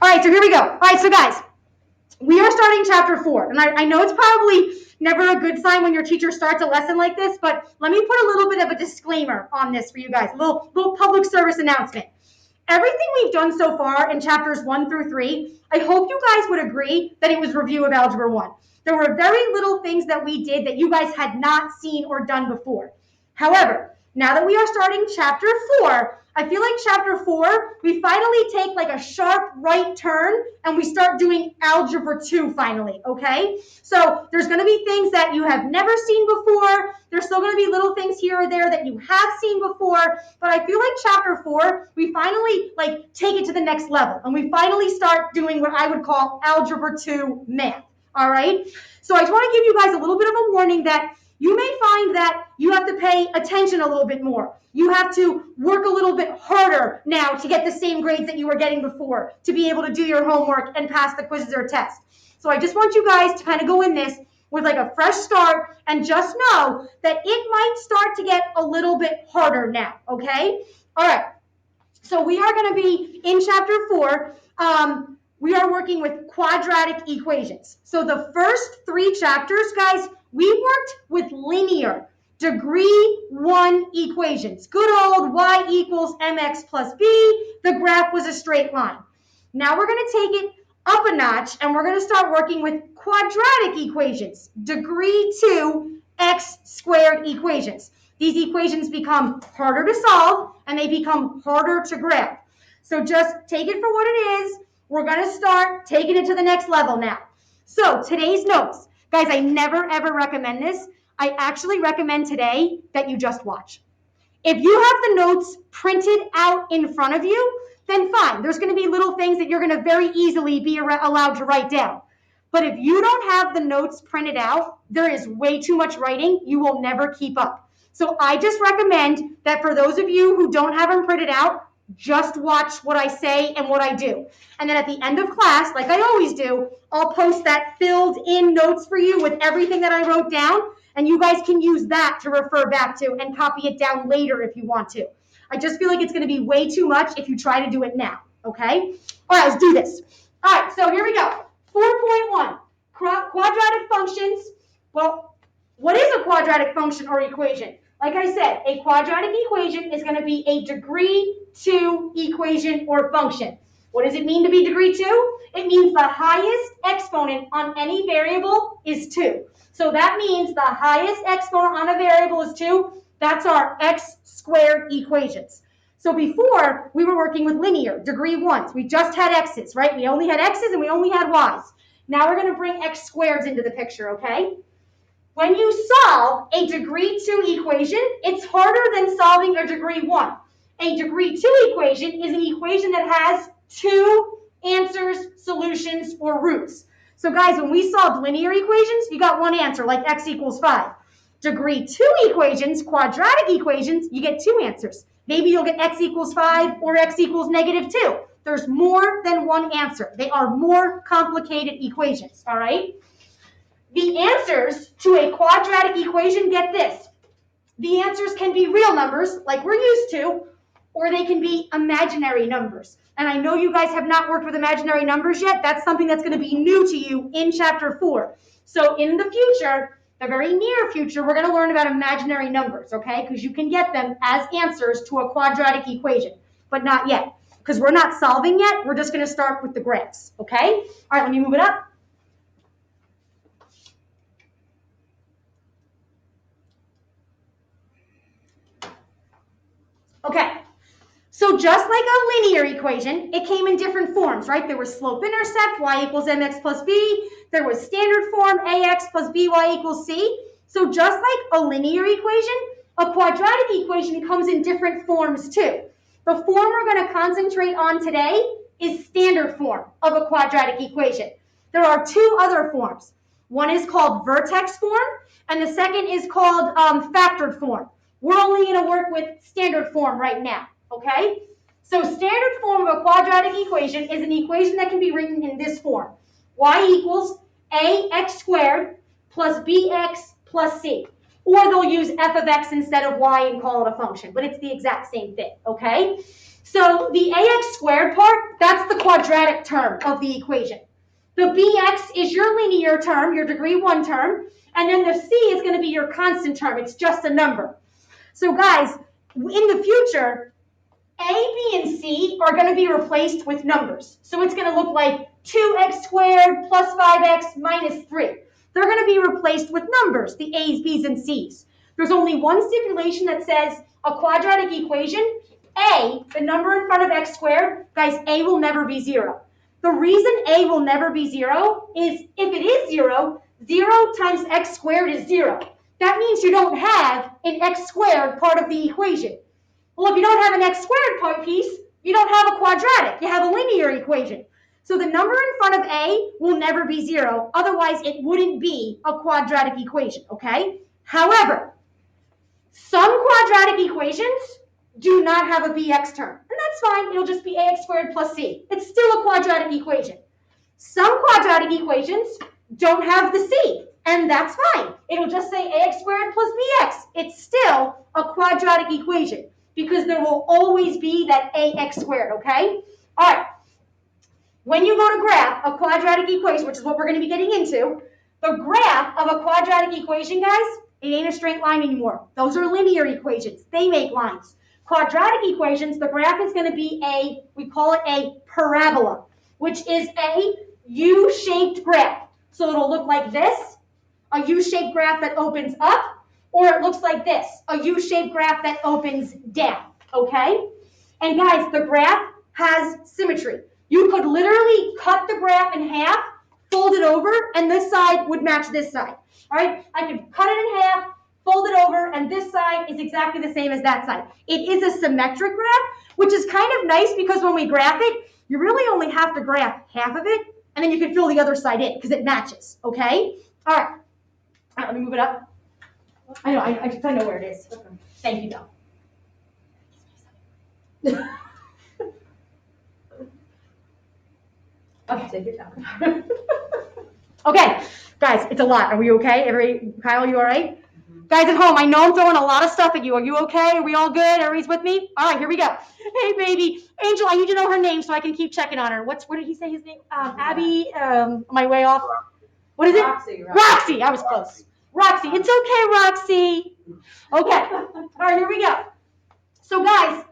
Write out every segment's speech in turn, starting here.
All right, so here we go. All right, so guys, we are starting chapter 4. And I know it's probably never a good sign when your teacher starts a lesson like this, but let me put a little bit of a disclaimer on this for you guys, a little public service announcement. Everything we've done so far in chapters 1 through 3, I hope you guys would agree that it was review of Algebra 1. There were very little things that we did that you guys had not seen or done before. However, now that we are starting chapter 4, I feel like chapter 4, we finally take like a sharp right turn and we start doing Algebra 2 finally, okay? So there's going to be things that you have never seen before. There's still going to be little things here or there that you have seen before, but I feel like chapter 4, we finally like take it to the next level and we finally start doing what I would call Algebra 2 math, all right? So I just want to give you guys a little bit of a warning that you may find that you have to pay attention a little bit more. You have to work a little bit harder now to get the same grades that you were getting before, to be able to do your homework and pass the quizzes or tests. So I just want you guys to kind of go in this with like a fresh start and just know that it might start to get a little bit harder now, okay? All right, so we are going to be in chapter 4. We are working with quadratic equations. So the first 3 chapters, guys, we worked with linear degree 1 equations. Good old y equals mx plus b. The graph was a straight line. Now we're going to take it up a notch and we're going to start working with quadratic equations, degree 2 x squared equations. These equations become harder to solve and they become harder to graph. So just take it for what it is. We're going to start taking it to the next level now. So today's notes. Guys, I never ever recommend this. I actually recommend today that you just watch. If you have the notes printed out in front of you, then fine. There's going to be little things that you're going to very easily be allowed to write down. But if you don't have the notes printed out, there is way too much writing. You will never keep up. So I just recommend that for those of you who don't have them printed out, just watch what I say and what I do. And then at the end of class, like I always do, I'll post that filled in notes for you with everything that I wrote down. And you guys can use that to refer back to and copy it down later if you want to. I just feel like it's going to be way too much if you try to do it now, okay? All right, let's do this. All right, so here we go. 4.1, quadratic functions. Well, what is a quadratic function or equation? Like I said, a quadratic equation is going to be a degree 2 equation or function. What does it mean to be degree 2? It means the highest exponent on any variable is 2. So that means the highest exponent on a variable is 2. That's our x squared equations. So before, we were working with linear, degree 1s. We just had x's, right? We only had x's and we only had y's. Now we're going to bring x squareds into the picture, okay? When you solve a degree 2 equation, it's harder than solving a degree 1. A degree 2 equation is an equation that has 2 answers, solutions, or roots. So guys, when we solved linear equations, you got one answer, like x equals 5. Degree 2 equations, quadratic equations, you get 2 answers. Maybe you'll get x equals 5 or x equals negative 2. There's more than one answer. They are more complicated equations, all right? The answers to a quadratic equation, get this. The answers can be real numbers, like we're used to, or they can be imaginary numbers. And I know you guys have not worked with imaginary numbers yet. That's something that's going to be new to you in chapter 4. So in the future, the very near future, we're going to learn about imaginary numbers, okay? Because you can get them as answers to a quadratic equation, but not yet. Because we're not solving yet, we're just going to start with the graphs, okay? All right, let me move it up. Okay, so just like a linear equation, it came in different forms, right? There was slope-intercept, y equals mx plus b. There was standard form, ax plus by equals c. So just like a linear equation, a quadratic equation comes in different forms too. The form we're going to concentrate on today is standard form of a quadratic equation. There are 2 other forms. One is called vertex form, and the second is called factored form. We're only going to work with standard form right now, okay? So standard form of a quadratic equation is an equation that can be written in this form. Y equals ax squared plus bx plus c. Or they'll use f of x instead of y and call it a function, but it's the exact same thing, okay? So the ax squared part, that's the quadratic term of the equation. The bx is your linear term, your degree 1 term, and then the c is going to be your constant term. It's just a number. So guys, in the future, a, b, and c are going to be replaced with numbers. So it's going to look like 2x squared plus 5x minus 3. They're going to be replaced with numbers, the a's, b's, and c's. There's only one stipulation that says a quadratic equation, a, the number in front of x squared, guys, a will never be 0. The reason a will never be 0 is if it is 0, 0 times x squared is 0. That means you don't have an x squared part of the equation. Well, if you don't have an x squared part piece, you don't have a quadratic. You have a linear equation. So the number in front of a will never be 0. Otherwise, it wouldn't be a quadratic equation, okay? However, some quadratic equations do not have a bx term. And that's fine. It'll just be ax squared plus c. It's still a quadratic equation. Some quadratic equations don't have the c. And that's fine. It'll just say ax squared plus bx. It's still a quadratic equation because there will always be that ax squared, okay? All right. When you go to graph a quadratic equation, which is what we're going to be getting into, the graph of a quadratic equation, guys, it ain't a straight line anymore. Those are linear equations. They make lines. Quadratic equations, the graph is going to be we call it a parabola, which is a U-shaped graph. So it'll look like this, a U-shaped graph that opens up, or it looks like this, a U-shaped graph that opens down, okay? And guys, the graph has symmetry. You could literally cut the graph in half, fold it over, and this side would match this side, all right? I could cut it in half, fold it over, and this side is exactly the same as that side. It is a symmetric graph, which is kind of nice because when we graph it, you really only have to graph half of it, and then you can fill the other side in because it matches, okay? All right, let me move it up. I know, I just know where it is. Okay. Thank you, though. Okay. Take your time. Okay, guys, it's a lot. Are we okay? Kyle, you all right? Guys at home, I know I'm throwing a lot of stuff at you. Are you okay? Are we all good? Everybody's with me? All right, here we go. Hey, baby. Angel, I need to know her name so I can keep checking on her. What did he say his name? Abby, am I way off? What is it? Roxy. I was close. Roxy. It's okay, Roxy. Okay. All right, here we go. So, guys,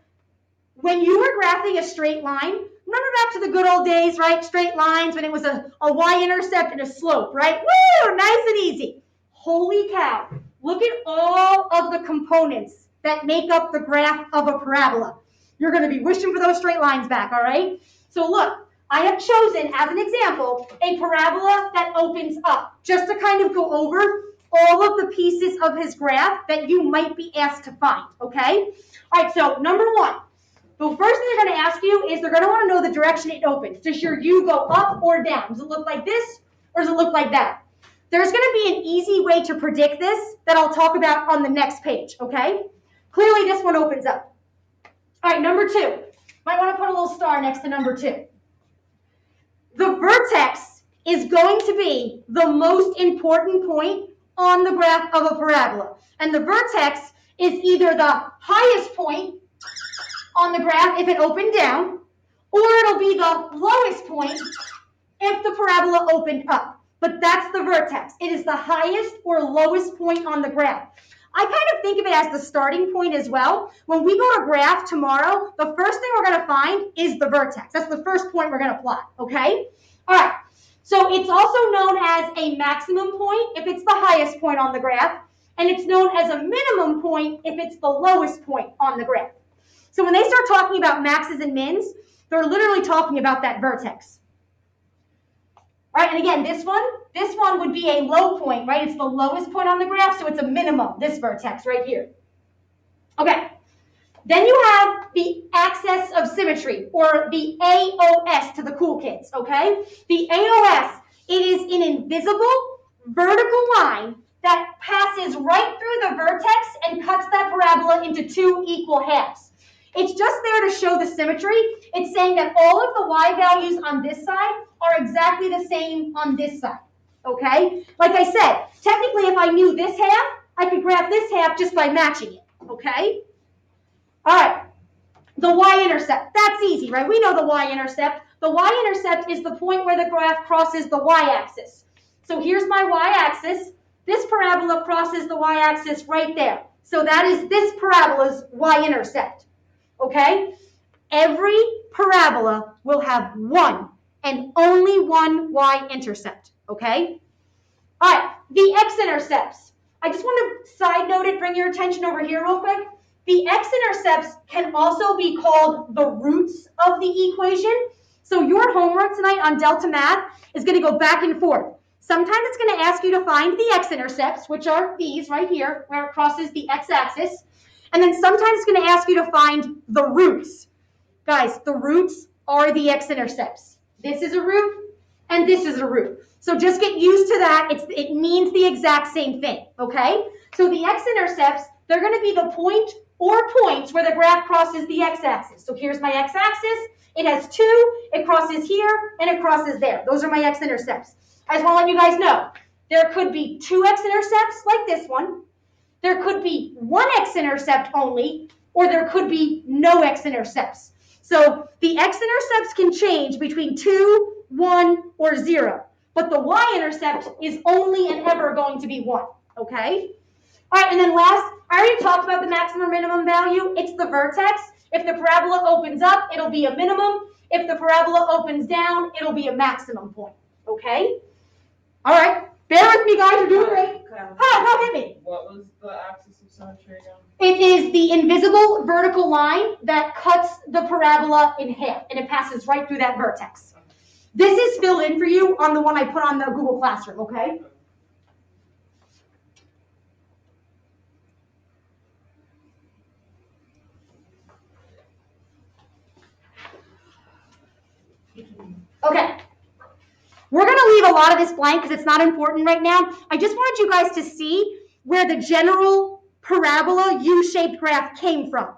when you were graphing a straight line, remember back to the good old days, right? Straight lines when it was a y-intercept and a slope, right? Woo! Nice and easy. Holy cow. Look at all of the components that make up the graph of a parabola. You're going to be wishing for those straight lines back, all right? So look, I have chosen, as an example, a parabola that opens up, just to kind of go over all of the pieces of his graph that you might be asked to find, okay? All right, so number one, the first thing they're going to ask you is they're going to want to know the direction it opens. Does your U go up or down? Does it look like this or does it look like that? There's going to be an easy way to predict this that I'll talk about on the next page, okay? Clearly, this one opens up. All right, number two. Might want to put a little star next to number two. The vertex is going to be the most important point on the graph of a parabola. And the vertex is either the highest point on the graph if it opened down, or it'll be the lowest point if the parabola opened up. But that's the vertex. It is the highest or lowest point on the graph. I kind of think of it as the starting point as well. When we go to graph tomorrow, the first thing we're going to find is the vertex. That's the first point we're going to plot, okay? All right. So it's also known as a maximum point if it's the highest point on the graph, and it's known as a minimum point if it's the lowest point on the graph. So when they start talking about maxes and mins, they're literally talking about that vertex. All right, and again, this one would be a low point, right? It's the lowest point on the graph, so it's a minimum, this vertex right here. Okay, then you have the axis of symmetry, or the AOS to the cool kids, okay? The AOS, it is an invisible vertical line that passes right through the vertex and cuts that parabola into two equal halves. It's just there to show the symmetry. It's saying that all of the y values on this side are exactly the same on this side, okay? Like I said, technically if I knew this half, I could graph this half just by matching it, okay? All right, the y-intercept, that's easy, right? We know the y-intercept. The y-intercept is the point where the graph crosses the y-axis. So here's my y-axis. This parabola crosses the y-axis right there. So that is this parabola's y-intercept, okay? Every parabola will have one and only one y-intercept, okay? All right, the x-intercepts. I just want to side note it, bring your attention over here real quick. The x-intercepts can also be called the roots of the equation. So your homework tonight on Delta Math is going to go back and forth. Sometimes it's going to ask you to find the x-intercepts, which are these right here, where it crosses the x-axis. And then sometimes it's going to ask you to find the roots. Guys, the roots are the x-intercepts. This is a root, and this is a root. So just get used to that. It means the exact same thing, okay? So the x-intercepts, they're going to be the point or points where the graph crosses the x-axis. So here's my x-axis. It has two. It crosses here, and it crosses there. Those are my x-intercepts. I just want to let you guys know, there could be two x-intercepts like this one. There could be one x-intercept only, or there could be no x-intercepts. So the x-intercepts can change between 2, 1, or 0. But the y-intercept is only and ever going to be 1, okay? All right, and then last, I already talked about the maximum or minimum value. It's the vertex. If the parabola opens up, it'll be a minimum. If the parabola opens down, it'll be a maximum point, okay? All right, bear with me, guys. You're doing great. Go hit me. What was the axis of symmetry again? It is the invisible vertical line that cuts the parabola in half, and it passes right through that vertex. This is filled in for you on the one I put on the Google Classroom, okay? Okay. We're going to leave a lot of this blank because it's not important right now. I just wanted you guys to see where the general parabola U-shaped graph came from.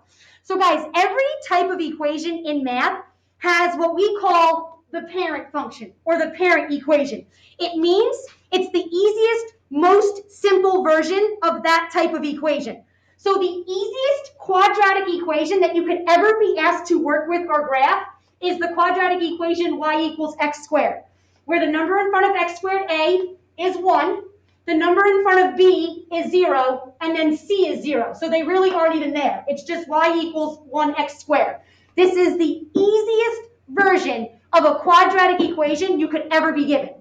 So guys, every type of equation in math has what we call the parent function or the parent equation. It means it's the easiest, most simple version of that type of equation. So the easiest quadratic equation that you could ever be asked to work with or graph is the quadratic equation y equals x squared, where the number in front of x squared a is 1, the number in front of b is 0, and then c is 0. So they really aren't even there. It's just y equals 1x squared. This is the easiest version of a quadratic equation you could ever be given.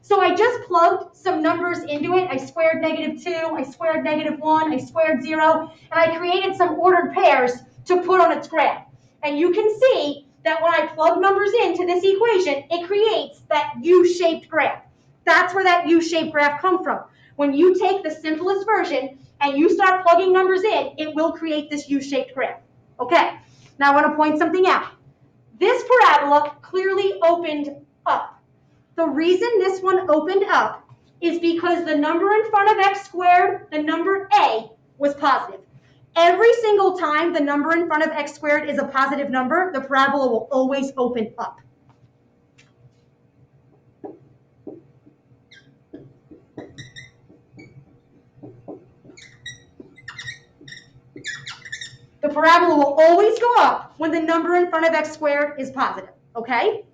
So I just plugged some numbers into it. I squared -2, I squared -1, I squared 0, and I created some ordered pairs to put on its graph. And you can see that when I plug numbers into this equation, it creates that U-shaped graph. That's where that U-shaped graph comes from. When you take the simplest version and you start plugging numbers in, it will create this U-shaped graph. Okay, now I want to point something out. This parabola clearly opened up. The reason this one opened up is because the number in front of x squared, the number a, was positive. Every single time the number in front of x squared is a positive number, the parabola will always open up. The parabola will always go up when the number in front of x squared is positive, okay?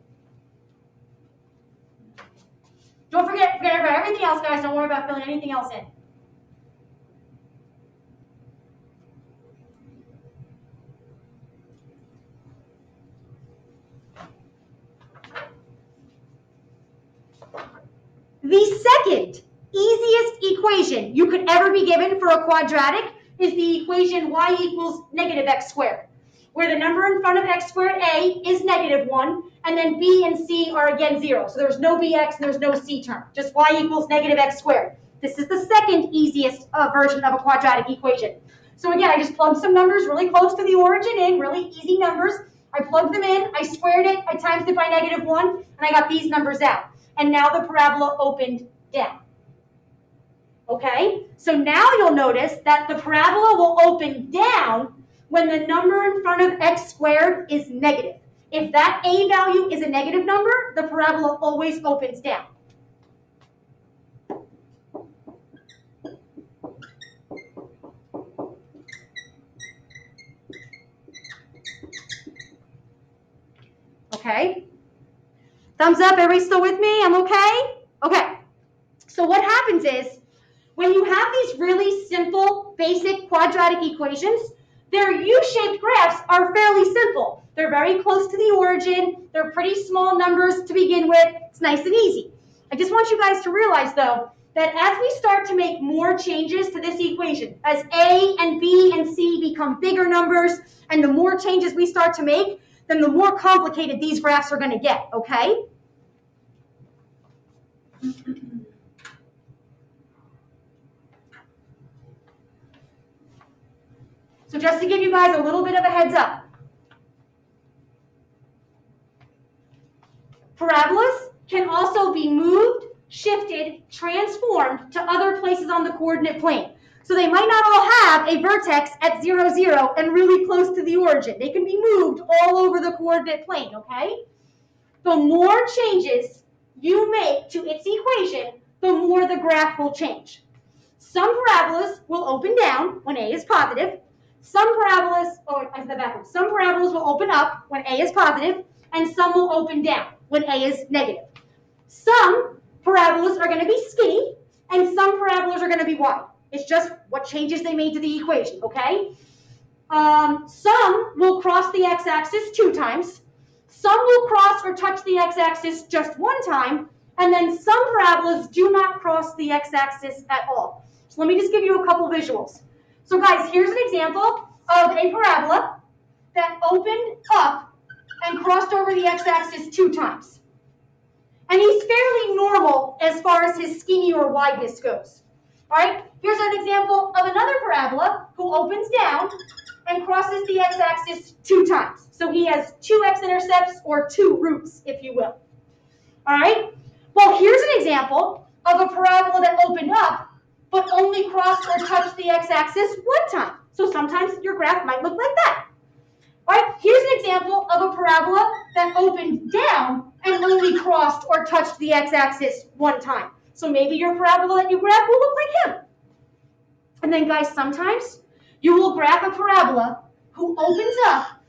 Don't forget about everything else, guys. Don't worry about filling anything else in. The second easiest equation you could ever be given for a quadratic is the equation y equals -x squared, where the number in front of x squared a is -1, and then b and c are again 0. So there's no bx and there's no c term, just y equals -x squared. This is the second easiest version of a quadratic equation. So again, I just plugged some numbers really close to the origin in, really easy numbers. I plugged them in, I squared it, I times it by -1, and I got these numbers out. And now the parabola opened down. Okay, so now you'll notice that the parabola will open down when the number in front of x squared is negative. If that a value is a negative number, the parabola always opens down. Okay, Thumbs up, everybody still with me? I'm okay? Okay. So what happens is, when you have these really simple, basic quadratic equations, their U-shaped graphs are fairly simple. They're very close to the origin. They're pretty small numbers to begin with. It's nice and easy. I just want you guys to realize, though, that as we start to make more changes to this equation, as A and B and C become bigger numbers, and the more changes we start to make, then the more complicated these graphs are going to get, okay? So just to give you guys a little bit of a heads up, parabolas can also be moved, shifted, transformed to other places on the coordinate plane. So they might not all have a vertex at 0, 0 and really close to the origin. They can be moved all over the coordinate plane, okay? The more changes you make to its equation, the more the graph will change. Some parabolas will open down when A is positive. Some parabolas will open up when A is positive, and some will open down when A is negative. Some parabolas are going to be skinny, and some parabolas are going to be wide. It's just what changes they made to the equation, okay? Some will cross the x-axis 2 times. Some will cross or touch the x-axis just 1 time, and then some parabolas do not cross the x-axis at all. So let me just give you a couple visuals. So guys, here's an example of a parabola that opened up and crossed over the x-axis 2 times. And he's fairly normal as far as his skinny or wideness goes. All right, here's an example of another parabola who opens down and crosses the x-axis 2 times. So he has 2 x-intercepts, or 2 roots, if you will. All right, well, here's an example of a parabola that opened up but only crossed or touched the x-axis 1 time. So sometimes your graph might look like that. All right, here's an example of a parabola that opened down and only crossed or touched the x-axis 1 time. So maybe your parabola that you graph will look like him. And then guys, sometimes you will graph a parabola who opens up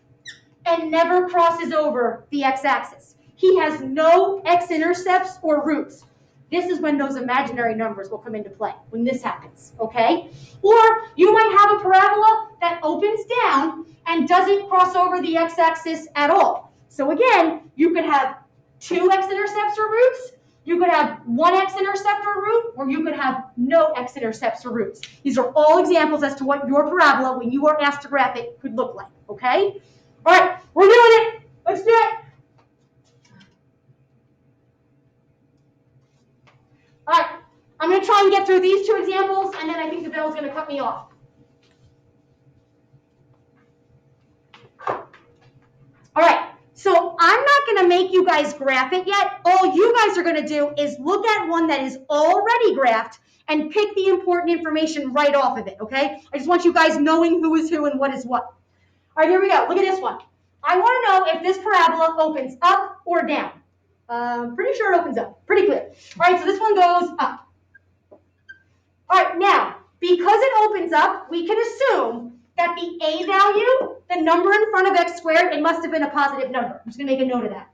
and never crosses over the x-axis. He has no x-intercepts or roots. This is when those imaginary numbers will come into play, when this happens, okay? Or you might have a parabola that opens down and doesn't cross over the x-axis at all. So again, you could have 2 x-intercepts or roots, you could have 1 x-intercept or root, or you could have no x-intercepts or roots. These are all examples as to what your parabola, when you are asked to graph it, could look like, okay? All right, we're doing it. Let's do it. All right, I'm going to try and get through these 2 examples, and then I think the bell's going to cut me off. All right, so I'm not going to make you guys graph it yet. All you guys are going to do is look at one that is already graphed and pick the important information right off of it, okay? I just want you guys knowing who is who and what is what. All right, here we go. Look at this one. I want to know if this parabola opens up or down. Pretty sure it opens up. Pretty clear. All right, so this one goes up. All right, now, because it opens up, we can assume that the A value, the number in front of x squared, it must have been a positive number. I'm just going to make a note of that.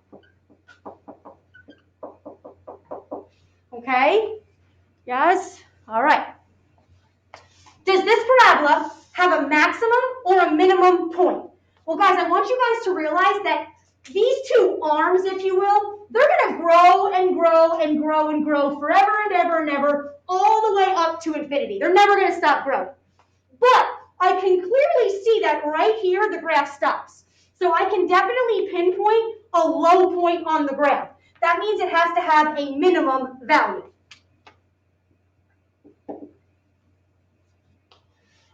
Okay? Yes? All right. Does this parabola have a maximum or a minimum point? Well, guys, I want you guys to realize that these 2 arms, if you will, they're going to grow and grow and grow and grow forever and ever and ever, all the way up to infinity. They're never going to stop growing. But I can clearly see that right here, the graph stops. So I can definitely pinpoint a low point on the graph. That means it has to have a minimum value. All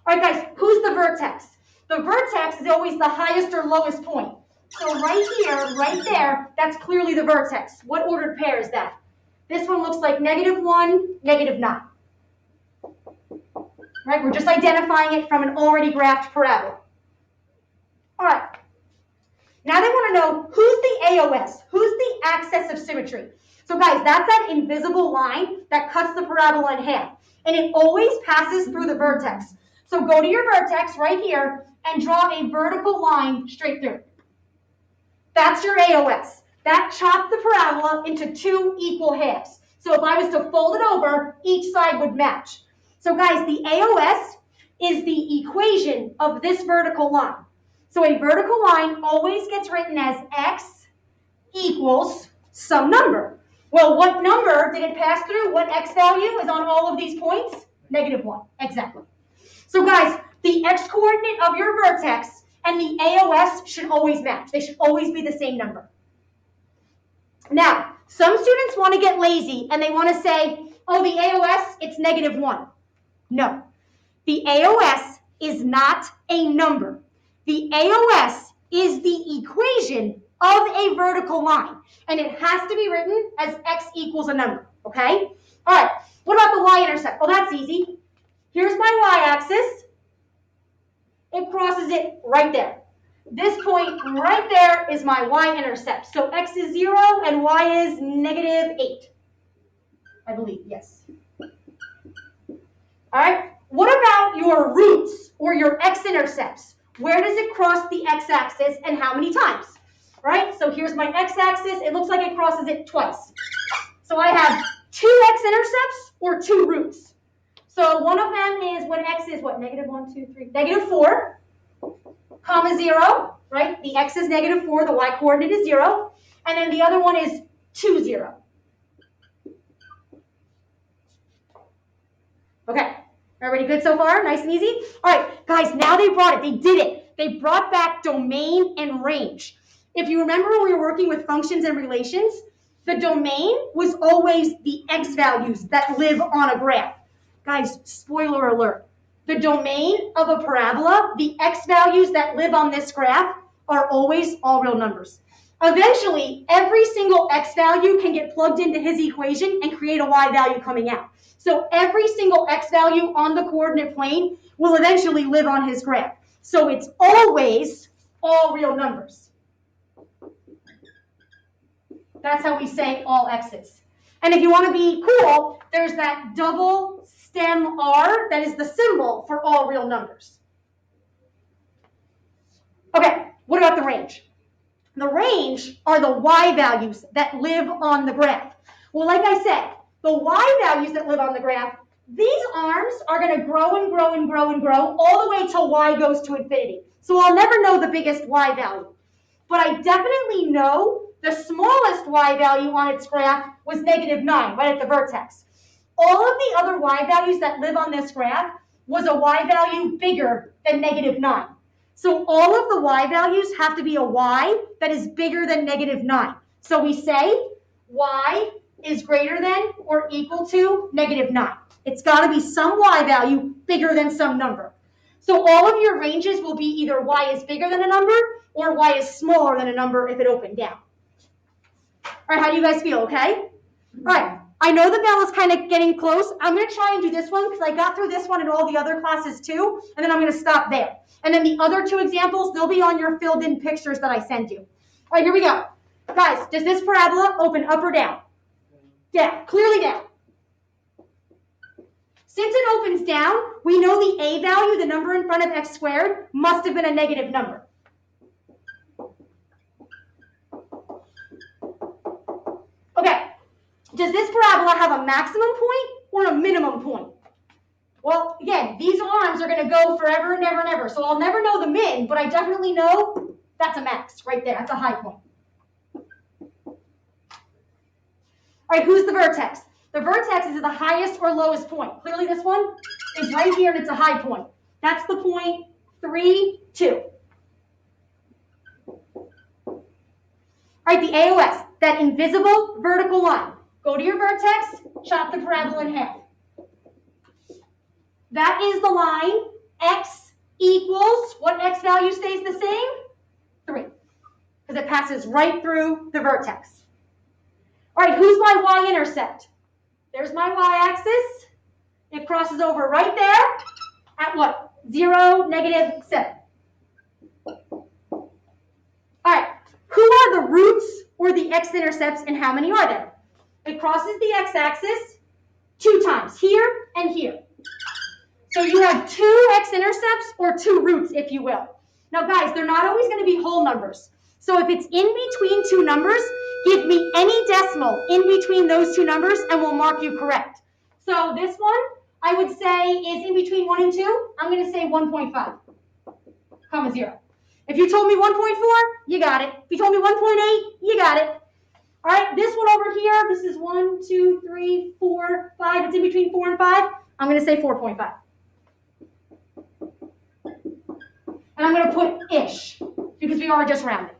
right, guys, who's the vertex? The vertex is always the highest or lowest point. So right here, right there, that's clearly the vertex. What ordered pair is that? This one looks like -1, -9. Right, we're just identifying it from an already graphed parabola. All right. Now they want to know who's the AOS, who's the axis of symmetry. So guys, that's that invisible line that cuts the parabola in half. And it always passes through the vertex. So go to your vertex right here and draw a vertical line straight through. That's your AOS. that chopped the parabola into 2 equal halves. So if I was to fold it over, each side would match. So guys, the AOS is the equation of this vertical line. So a vertical line always gets written as x equals some number. Well, what number did it pass through? What x value is on all of these points? -1, exactly. So guys, the x-coordinate of your vertex and the AOS should always match. They should always be the same number. Now, some students want to get lazy and they want to say, oh, the AOS, it's -1. No, the AOS is not a number. The AOS is the equation of a vertical line, and it has to be written as x equals a number, okay? All right, what about the y-intercept? Oh, that's easy. Here's my y-axis. It crosses it right there. This point right there is my y-intercept. So x is 0 and y is -8. I believe, yes. All right, what about your roots or your x-intercepts? Where does it cross the x-axis and how many times? Right, so here's my x-axis. It looks like it crosses it twice. So I have 2 x-intercepts or 2 roots. So one of them is when x is what, -1, 2, 3, -4, comma 0, right? The x is -4, the y coordinate is 0. And then the other one is 2, 0. Okay, everybody good so far? Nice and easy? All right, guys, now they brought it. They did it. They brought back domain and range. If you remember when we were working with functions and relations, the domain was always the x values that live on a graph. Guys, spoiler alert. The domain of a parabola, the x values that live on this graph, are always all real numbers. Eventually, every single x value can get plugged into his equation and create a y value coming out. So every single x value on the coordinate plane will eventually live on his graph. So it's always all real numbers. That's how we say all x's. And if you want to be cool, there's that double stem R that is the symbol for all real numbers. Okay, what about the range? The range are the y values that live on the graph. Well, like I said, the y values that live on the graph, these arms are going to grow and grow and grow and grow all the way till y goes to infinity. So I'll never know the biggest y value. But I definitely know the smallest y value on its graph was -9, right at the vertex. All of the other y values that live on this graph was a y value bigger than -9. So all of the y values have to be a y that is bigger than -9. So we say y is greater than or equal to -9. It's got to be some y value bigger than some number. So all of your ranges will be either y is bigger than a number or y is smaller than a number if it opened down. All right, how do you guys feel, okay? All right, I know the bell is kind of getting close. I'm going to try and do this one because I got through this one in all the other classes too, and then I'm going to stop there. And then the other 2 examples, they'll be on your filled in pictures that I send you. All right, here we go. Guys, does this parabola open up or down? Down, clearly down. Since it opens down, we know the a value, the number in front of x squared, must have been a negative number. Okay, does this parabola have a maximum point or a minimum point? Well, again, these arms are going to go forever and ever and ever. So I'll never know the min, but I definitely know that's a max right there. That's a high point. All right, who's the vertex? The vertex is the highest or lowest point. Clearly this one is right here and it's a high point. That's the point 3, 2. All right, the AOS, that invisible vertical line. Go to your vertex, chop the parabola in half. That is the line x equals, what x value stays the same? 3, because it passes right through the vertex. All right, who's my y-intercept? There's my y-axis. It crosses over right there at what? 0, -7. All right, who are the roots or the x-intercepts and how many are there? It crosses the x-axis 2 times, here and here. So you have 2 x-intercepts or 2 roots, if you will. Now guys, they're not always going to be whole numbers. So if it's in between 2 numbers, Give me any decimal in between those two numbers and we'll mark you correct. So this one, I would say is in between 1 and 2. I'm going to say 1.5, comma 0. If you told me 1.4, you got it. If you told me 1.8, you got it. All right, this one over here, this is 1, 2, 3, 4, 5. It's in between 4 and 5. I'm going to say 4.5. And I'm going to put ish because we are just rounding.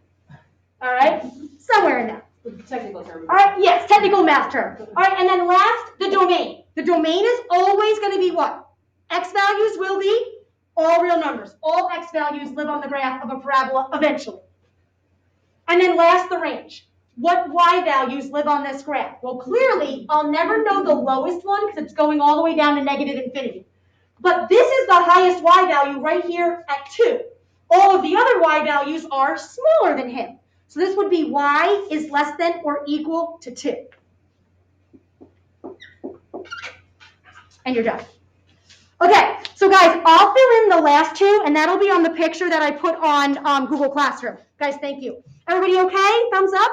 All right, somewhere in there. Technical term. All right, yes, technical math term. All right, and then last, the domain. The domain is always going to be what? X values will be all real numbers. All X values live on the graph of a parabola eventually. And then last, the range. What Y values live on this graph? Well, clearly, I'll never know the lowest one because it's going all the way down to negative infinity. But this is the highest Y value right here at 2. All of the other Y values are smaller than him. So this would be Y is less than or equal to 2. And you're done. Okay, so guys, I'll fill in the last two, and that'll be on the picture that I put on Google Classroom. Guys, thank you. Everybody okay? Thumbs up?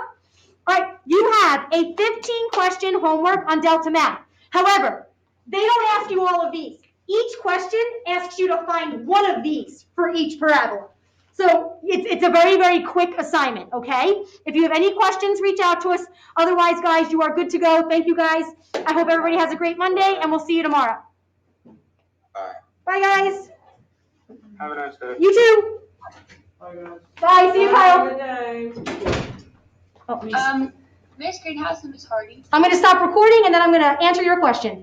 All right, you have a 15-question homework on Delta Math. However, they don't ask you all of these. Each question asks you to find one of these for each parabola. So it's a very, very quick assignment, okay? If you have any questions, reach out to us. Otherwise, guys, you are good to go. Thank you, guys. I hope everybody has a great Monday, and we'll see you tomorrow. Bye. Bye, guys. Have a nice day. You too. Bye, guys. Bye. See you, Kyle. Have a good day. Oh, Miss Greenhouse and Miss Hardy. I'm going to stop recording, and then I'm going to answer your question.